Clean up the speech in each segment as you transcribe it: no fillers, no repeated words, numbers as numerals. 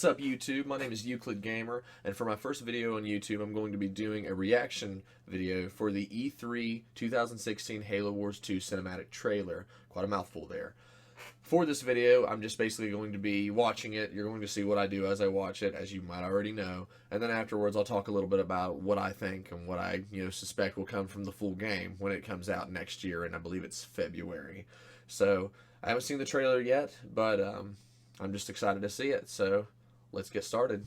What's up, YouTube? My name is Euclid Gamer, and for my first video on YouTube, I'm going to be doing a reaction video for the E3 2016 Halo Wars 2 cinematic trailer. Quite a mouthful there. For this video, I'm just basically going to be watching it. You're going to see what I do as I watch it, as you might already know. And then afterwards, I'll talk a little bit about what I think and what I suspect will come from the full game when it comes out next year, and I believe it's February. So, I haven't seen the trailer yet, but I'm just excited to see it. So, let's get started.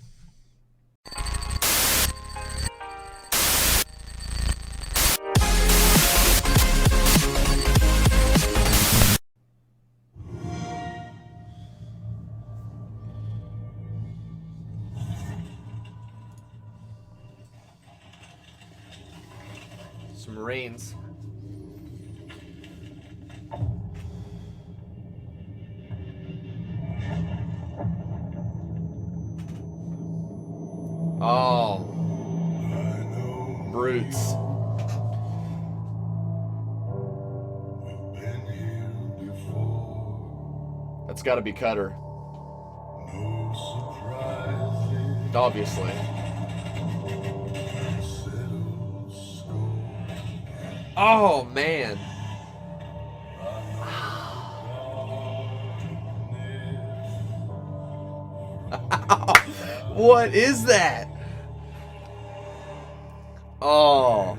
Some Marines. Oh, brutes. That's got to be Cutter. Obviously. Oh, man. What is that? Oh.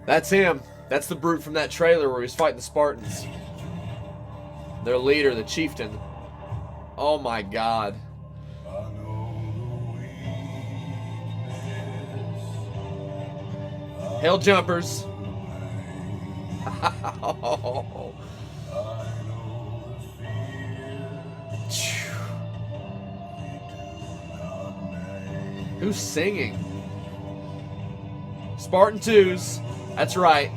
That's him. That's the brute from that trailer where he's fighting the Spartans. Their leader, the chieftain. Oh my God. Hell jumpers. Oh. Who's singing? Spartan 2s. That's right.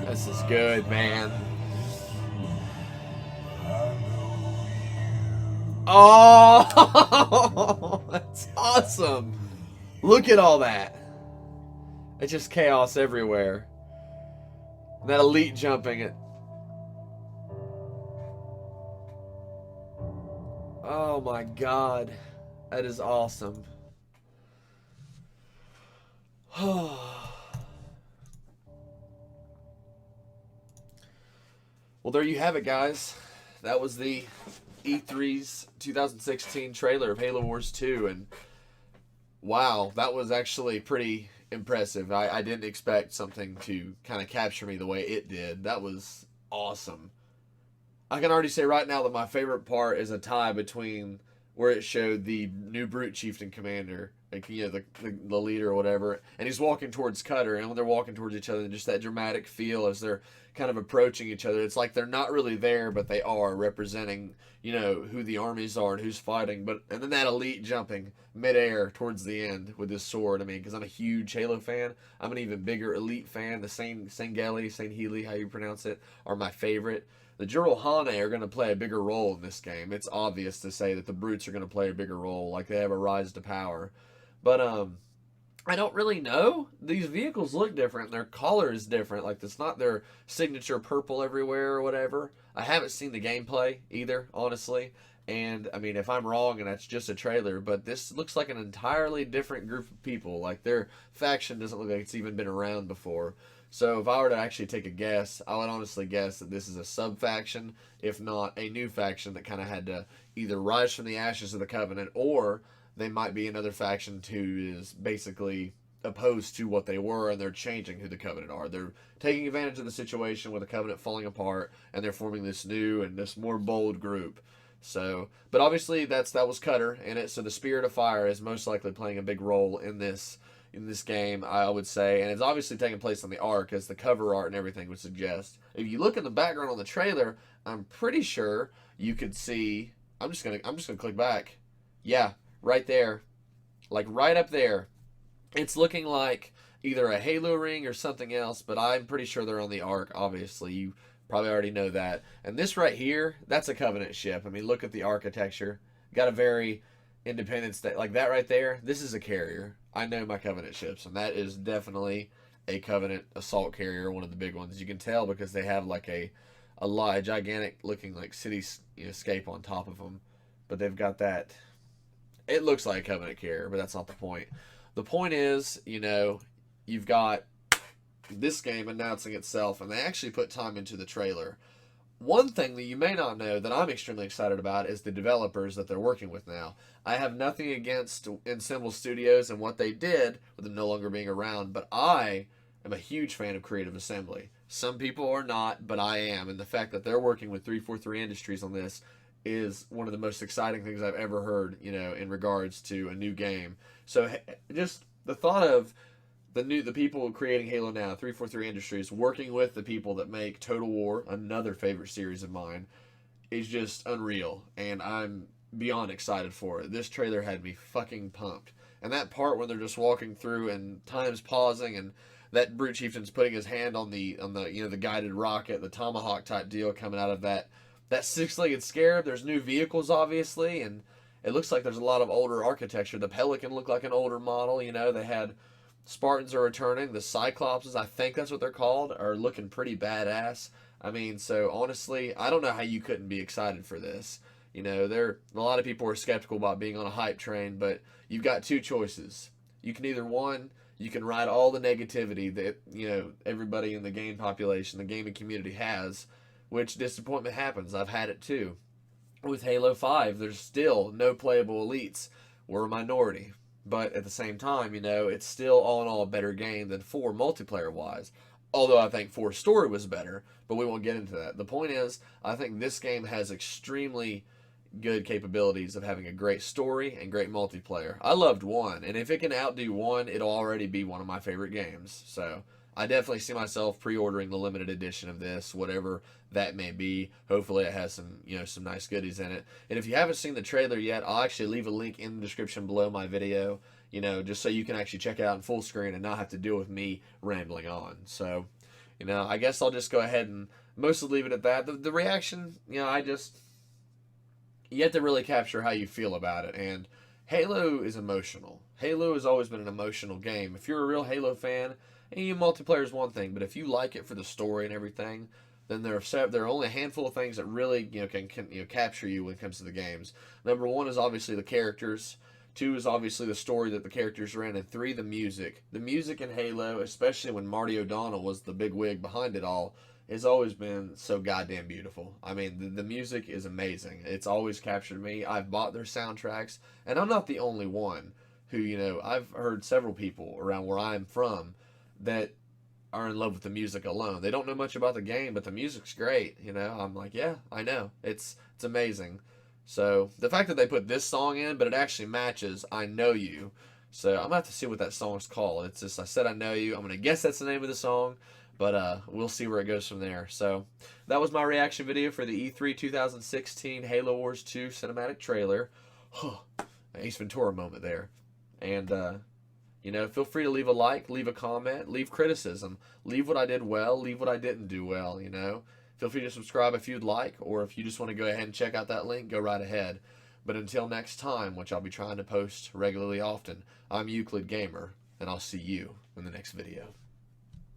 This is good, man. Oh, that's awesome. Look at all that. It's just chaos everywhere. And that elite jumping it. Oh my God. That is awesome. Well, there you have it, guys. That was the E3's 2016 trailer of Halo Wars 2, and wow, that was actually pretty impressive. I didn't expect something to kind of capture me the way it did. That was awesome. I can already say right now that my favorite part is a tie between where it showed the new Brute Chieftain Commander, like, the leader or whatever, and he's walking towards Cutter, and when they're walking towards each other, just that dramatic feel as they're kind of approaching each other. It's like they're not really there, but they are, representing, who the armies are and who's fighting. And then that elite jumping midair towards the end with his sword. I mean, because I'm a huge Halo fan. I'm an even bigger elite fan. The Saint Healy, how you pronounce it, are my favorite. The Jural are going to play a bigger role in this game. It's obvious to say that the Brutes are going to play a bigger role, like they have a rise to power. But I don't really know. These vehicles look different. Their color is different. Like, it's not their signature purple everywhere or whatever. I haven't seen the gameplay either, honestly. And, I mean, if I'm wrong and that's just a trailer, but this looks like an entirely different group of people. Like, their faction doesn't look like it's even been around before. So if I were to actually take a guess, I would honestly guess that this is a sub-faction, if not a new faction that kind of had to either rise from the ashes of the Covenant, or they might be another faction who is basically opposed to what they were, and they're changing who the Covenant are. They're taking advantage of the situation with the Covenant falling apart, and they're forming this new and this more bold group. So, but obviously that was Cutter in it, so the Spirit of Fire is most likely playing a big role in this game, I would say, and it's obviously taking place on the Ark, as the cover art and everything would suggest. If you look in the background on the trailer, I'm pretty sure you could see. I'm just gonna click back. Yeah, right there, like right up there. It's looking like either a Halo ring or something else, but I'm pretty sure they're on the Ark. Obviously, you probably already know that. And this right here, that's a Covenant ship. I mean, look at the architecture. Got a very Independence Day, like that right there. This is a carrier. I know my Covenant ships, and that is definitely a Covenant assault carrier, one of the big ones. You can tell because they have like a gigantic looking like cityscape on top of them, but they've got that. It looks like a Covenant carrier, but that's not the point. The point is, you've got this game announcing itself, and they actually put time into the trailer. One thing that you may not know that I'm extremely excited about is the developers that they're working with now. I have nothing against Ensemble Studios and what they did with them no longer being around, but I am a huge fan of Creative Assembly. Some people are not, but I am, and the fact that they're working with 343 Industries on this is one of the most exciting things I've ever heard, in regards to a new game. So just the thought of the people creating Halo now, 343 Industries, working with the people that make Total War, another favorite series of mine, is just unreal, and I'm beyond excited for it. This trailer had me fucking pumped. And that part when they're just walking through and time's pausing and that Brute Chieftain's putting his hand on the the guided rocket, the Tomahawk type deal coming out of that six-legged scarab. There's new vehicles obviously, and it looks like there's a lot of older architecture. The Pelican looked like an older model, they had Spartans are returning. The Cyclopses, I think that's what they're called, are looking pretty badass. I mean, so honestly, I don't know how you couldn't be excited for this. A lot of people are skeptical about being on a hype train, but you've got two choices. You can either, one, you can ride all the negativity that, everybody in the game population, the gaming community has, which disappointment happens. I've had it too. With Halo 5, there's still no playable elites. We're a minority. But at the same time, it's still all in all a better game than 4 multiplayer-wise. Although I think 4's story was better, but we won't get into that. The point is, I think this game has extremely good capabilities of having a great story and great multiplayer. I loved 1, and if it can outdo 1, it'll already be one of my favorite games. So I definitely see myself pre-ordering the limited edition of this, whatever that may be. Hopefully it has some nice goodies in it. And if you haven't seen the trailer yet, I'll actually leave a link in the description below my video, just so you can actually check it out in full screen and not have to deal with me rambling on. So, I guess I'll just go ahead and mostly leave it at that. The reaction, you have to really capture how you feel about it. And Halo is emotional. Halo has always been an emotional game. If you're a real Halo fan, and multiplayer is one thing, but if you like it for the story and everything, then there are only a handful of things that really can capture you when it comes to the games. Number 1 is obviously the characters. 2 is obviously the story that the characters are in, and 3, the music. The music in Halo, especially when Marty O'Donnell was the big wig behind it all, has always been so goddamn beautiful. I mean, the music is amazing. It's always captured me. I've bought their soundtracks, and I'm not the only one who, I've heard several people around where I'm from that are in love with the music alone. They don't know much about the game, but the music's great. I'm like, yeah, I know. It's amazing. So the fact that they put this song in, but it actually matches I Know You. So I'm going to have to see what that song's called. It's just, I said I Know You. I'm going to guess that's the name of the song, but we'll see where it goes from there. So that was my reaction video for the E3 2016 Halo Wars 2 cinematic trailer. Ace Ventura moment there. And, feel free to leave a like, leave a comment, leave criticism. Leave what I did well, leave what I didn't do well, Feel free to subscribe if you'd like, or if you just want to go ahead and check out that link, go right ahead. But until next time, which I'll be trying to post regularly often, I'm Euclid Gamer, and I'll see you in the next video.